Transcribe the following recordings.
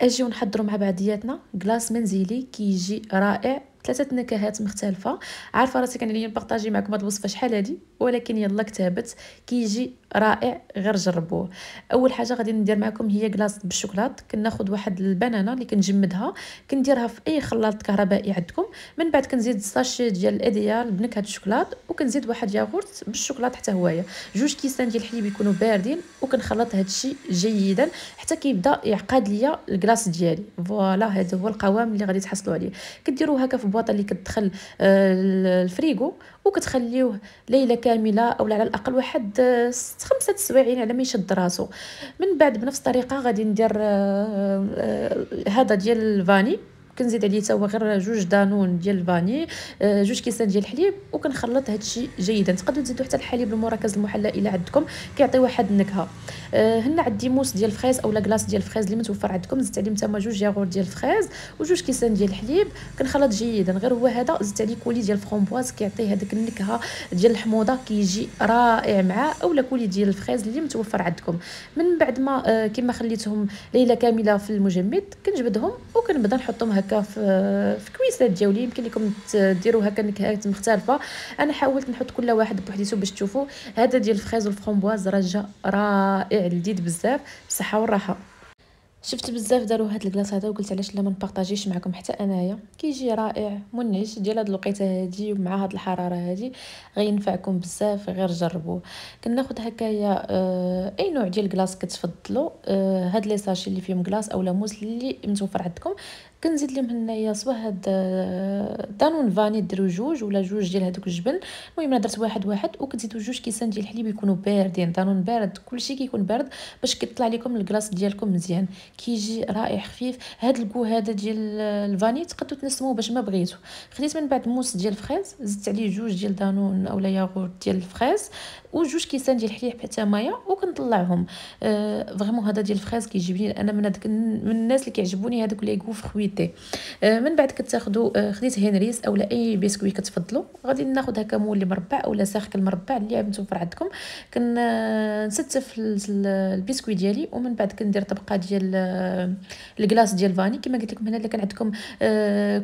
اجي ونحضروا مع بعضياتنا كلاص منزلي كيجي رائع. ثلاثه نكهات مختلفه. عارفه راسي كان عليا نبارطاجي معكم هاد الوصفه شحال هادي، ولكن يلا كتبت كيجي رائع، غير جربوه. اول حاجه غادي ندير معكم هي كلاص بالشوكولات. كناخذ واحد البنانه اللي كنجمدها، كنديرها في اي خلاط كهربائي عندكم. من بعد كنزيد ساشي ديال الاديال بنكهه الشوكولات، وكنزيد واحد ياغورت بالشوكولات حتى هويا، جوج كيسان ديال الحليب يكونوا باردين، وكنخلط هادشي جيدا حتى كيبدا يعقد ليا الكلاص ديالي. فوالا هذا هو القوام اللي غادي تحصلوا عليه. كديروه هكا في بواطه اللي كتدخل الفريغو، وكتخليوه ليله كامله او على الاقل واحد 5 سوايع على ما يشد راسو. من بعد بنفس الطريقه غادي ندير هذا ديال الفاني. كنزيد عليه حتى هو غير جوج دانون ديال الفاني، جوج كيسان ديال الحليب، وكنخلط هادشي جيدا. تقدروا تزيدوا حتى الحليب المركز المحلى الى عندكم، كيعطي واحد النكهه. هنا عندي موس ديال الفريز اولا كلاص ديال الفريز اللي متوفر عندكم، زدت عليه حتى جوج ياغور ديال الفريز وجوج كيسان ديال الحليب. كنخلط جيدا. غير هو هذا زدت عليه كولي ديال الفرomboise كيعطي هذيك النكهه ديال الحموضه، كيجي رائع معاه، اولا كولي ديال الفريز اللي متوفر عندكم. من بعد ما كما خليتهم ليله كامله في المجمد، كنجبدهم وكنبدا نحطهم هكا في كويسات ديالي. يمكن لكم ديروا هكا نكهات مختلفه. انا حاولت نحط كل واحد بوحديتو باش تشوفوا. هذا ديال الفريز والفرomboise راه جا رائع لذيذ بزاف، بصحه والراحه. شفت بزاف داروا هاد الكلاص هذا، وقلت علاش لا ما نبارطاجيش معكم حتى انايا. كيجي رائع منعش ديال هاد الوقيته هادي ومع هاد الحراره هادي، غينفعكم بزاف، غير جربوه. كناخذ هكايا اي نوع ديال الكلاص كتفضلوا. هاد لي ساشي اللي فيهم كلاص اولا موس اللي متوفر عندكم، كنزيد لهم هنايا سوا هاد دانون فاني، ديروا جوج ولا جوج ديال هذوك الجبن. المهم انا درت واحد واحد، وكتزيدوا جوج كيسان ديال الحليب يكونوا باردين. دانون بارد، كلشي كيكون بارد باش كيطلع لكم الكلاص ديالكم مزيان. كيجي رائع خفيف. هاد الكو هذا ديال الفاني تقدروا تنسموه باش ما بغيتو. خديت من بعد موس ديال الفريز، زدت عليه جوج ديال دانون اولا ياغورت ديال الفريز، وجوج كيسان ديال الحليب حتى مايا، وكنطلعهم. فريمون هذا ديال الفريز كيجيبني انا من هذاك من الناس اللي كيعجبوني هذوك لي كو فرويتي. من بعد كتاخذوا خديت هنريس اولا اي بسكوي كتفضلوا. غادي ناخذ هكا مولي مربع اولا سيركل مربع اللي متوفر عندكم. كنستف البسكوي ديالي، ومن بعد كندير طبقه ديال الكلاص ديال الفاني. كما قلت لكم هنا الا كان عندكم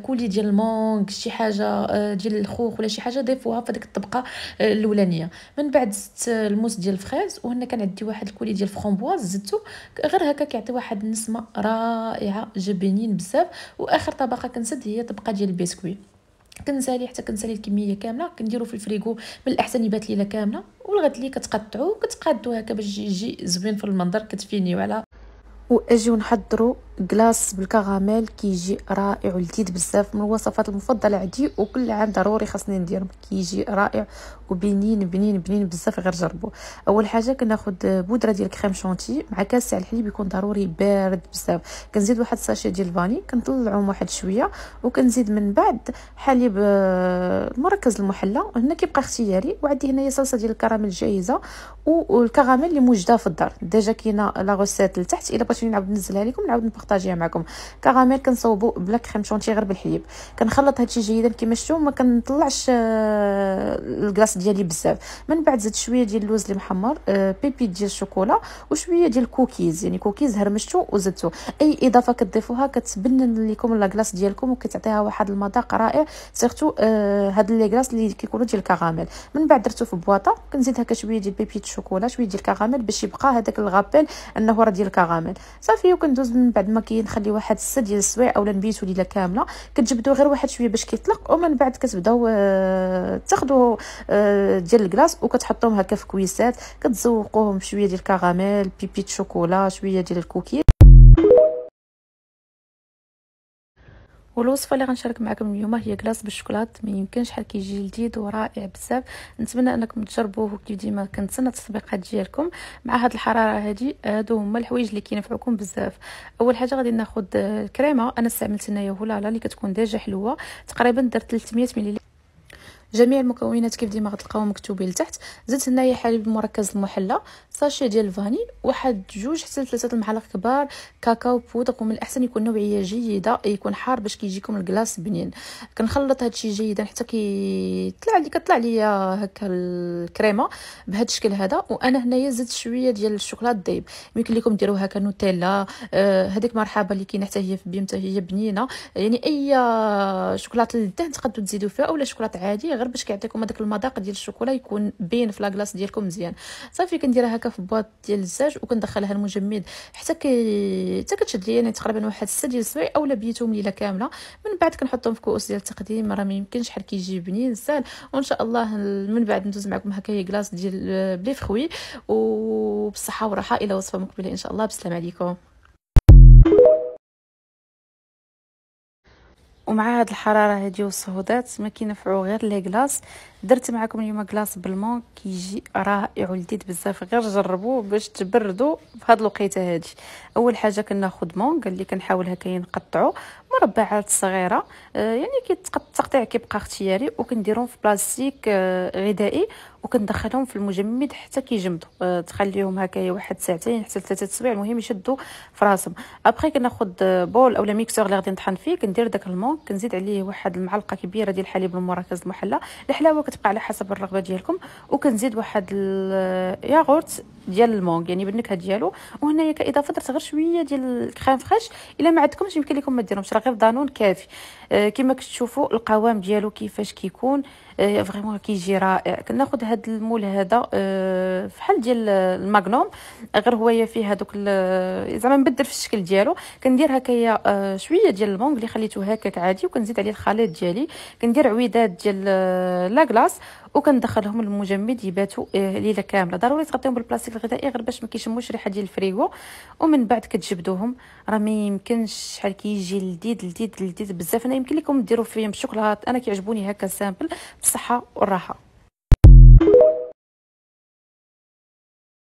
كولي ديال المونغ، شي حاجه ديال الخوخ ولا شي حاجه، ضيفوها في ديك الطبقه الاولانيه. من بعد زدت الموس ديال الفريز، وهنا كان عندي واحد الكولي ديال الفرomboise زدته. غير هكا كيعطي واحد النسمه رائعه، جبنين بزاف. واخر طبقه كنسد هي طبقه ديال البسكوي. كنسالي الكميه كامله، كنديرو في الفريغو. من الاحسن يبات ليله كامله، والغد اللي كتقطعوه كتقادو هكا باش يجي زوين في المنظر. كتفينيو على واجيو نحضروا كلاص بالكراميل، كيجي رائع ولذيذ بزاف، من الوصفات المفضله عندي، وكل عام ضروري خاصني ندير. كيجي رائع وبنين بنين بنين بزاف، غير جربوا. اول حاجه كناخذ بودره ديال كريم شونتي مع كاس تاع الحليب، يكون ضروري بارد بزاف. كنزيد واحد ساشي ديال الفاني، كنطلعهم واحد شويه، وكنزيد من بعد حليب المركز المحلى. هنا كيبقى اختياري. وعندي هنايا صلصه ديال الكراميل جاهزه، والكراميل اللي موجوده في الدار ديجا، كاينه لا غوسيت لتحت. الا بغيتوني نعاود ننزلها لكم نعاود نبارطاجيها معكم. كراميل كنصوبو بلا كريم شونتي، غير بالحليب. كنخلط هادشي جيدا كما شفتوا، ما كنطلعش الكلاص ديالي بزاف. من بعد زدت شويه ديال اللوز اللي محمر، بيبي ديال الشوكولا، وشويه ديال الكوكيز، يعني كوكيز هرمشتو وزدتو. اي اضافه كتضيفوها كتبنن لكم لاكلاص ديالكم، وكتعطيها واحد المذاق رائع. سيرتو هاد لي كلاص اللي كيكونوا ديال الكراميل. من بعد درتو في بواطه، كنزيد هكا شويه ديال بيبي الشوكولا، شويه ديال الكراميل، باش يبقى هذاك الغابيل انه راه ديال الكراميل صافي. وكندوز من بعد ما كنخلي واحد 6 ديال السوايع اولا نبيتو ليله كامله. كتجبدوا غير واحد شويه باش كيطلق، ومن بعد كتبداو تاخذوا ديال الكلاص، وكتحطوهم هكا في كويسات، كتزوقوهم بشويه ديال الكراميل، بيبي الشوكولا، شويه ديال الكوكي. والوصفه اللي غنشارك معكم اليوم هي كلاص بالشوكولات. ما يمكنش شحال كيجي لذيذ ورائع بزاف. نتمنى انكم تجربوه، وكيف ديما كنتسنى التطبيقات ديالكم. مع هاد الحراره هادي، هادو هما الحوايج اللي كينفعوكم بزاف. اول حاجه غادي ناخذ كريمه. انا استعملت هنايا هولالا اللي كتكون ديجا حلوه، تقريبا درت 300 ملل. جميع المكونات كيف ديما غتلقاوهم مكتوبين لتحت. زدت هنايا حليب المركز المحلى، ساشي ديال الفاني، واحد 2 حتى 3 المعالق كبار كاكاو بودر، ومن الاحسن يكون نوعيه جيده، يكون حار باش كيجيكم الكلاص بنين. كنخلط هادشي جيدا حتى كطلع ليا هكا الكريمه بهذا الشكل هذا. وانا هنايا زدت شويه ديال الشوكولاط دايب، يمكن لكم ديروها كنوتيلا، هذيك مرحبا اللي كاينه حتى هي في بيم، حتى هي بنينه. يعني اي شوكولاته للدهن تقدروا تزيدوا فيها، اولا شوكولاط عادي غير باش كيعطيكم هذاك المذاق ديال الشوكولا يكون باين في لاكلاص ديالكم مزيان. صافي كنديرها هكا في بواط ديال الزاج وكندخلها المجمد حتى كتشد لي يعني تقريبا واحد 6 ديال السوايع اولا بيتهم ليله كامله. من بعد كنحطهم في كؤوس ديال التقديم، راه ما يمكنش شحال كيجي بنين سهل. وان شاء الله من بعد ندوز معكم هكا كلاص ديال بلي فخوي وبالصحه والراحه. الى وصفه مقبله ان شاء الله، بالسلام عليكم. ومع هاد الحراره هادي والصهودات ما كينفعوا غير لي كلاص. درت معكم اليوم كلاص بالمون كيجي رائع ولذيذ بزاف، غير جربوه باش تبردوا في هاد الوقيته هادي. اول حاجه كناخذ مون، قال لي كنحاول هكا نقطعو مربعات صغيره، يعني التقطيع كيبقى اختياري، وكنديرهم في بلاستيك غذائي وكندخلهم في المجمد حتى كيجمدوا. تخليهم هكايا واحد 2 حتى 3 سوايع، المهم يشدوا في راسهم. ابخي كناخذ بول اولا ميكسور اللي غادي نطحن فيه، كندير داك المون، كنزيد عليه واحد المعلقه كبيره ديال الحليب المركز المحلى، الحلاوه كتبقى على حسب الرغبه ديالكم، وكنزيد واحد الياغورت ديال المونغ يعني بالنكهه ديالو. وهنايا كاضافه درت غير شويه ديال الكريم فريش، الا ما عندكمش يمكن لكم ما ديروهمش، راه غير دانون كافي. كما كتشوفوا القوام ديالو كيفاش كيكون، فريمون كيجي رائع. كناخذ هذا المول هذا فحال ديال الماغنوم، غير هو فيه هذوك زعما مبدل في الشكل ديالو. كندير هكايا شويه ديال المونغ اللي خليته هكاك عادي، وكنزيد عليه الخليط ديالي، كندير عويدات ديال لاكلاص وكندخلهم للمجمد يباتوا ليله كامله. ضروري تغطيهم بالبلاستيك الغذائي غير باش ما كيشموش ريحه ديال الفريغو. ومن بعد كتجبدوهم، راه ما يمكنش شحال كيجي لذيذ لذيذ لذيذ بزاف. انا يمكن لكم ديروا فيه بالشوكولاط، انا كيعجبوني هكا سامبل، بالصحه والراحه.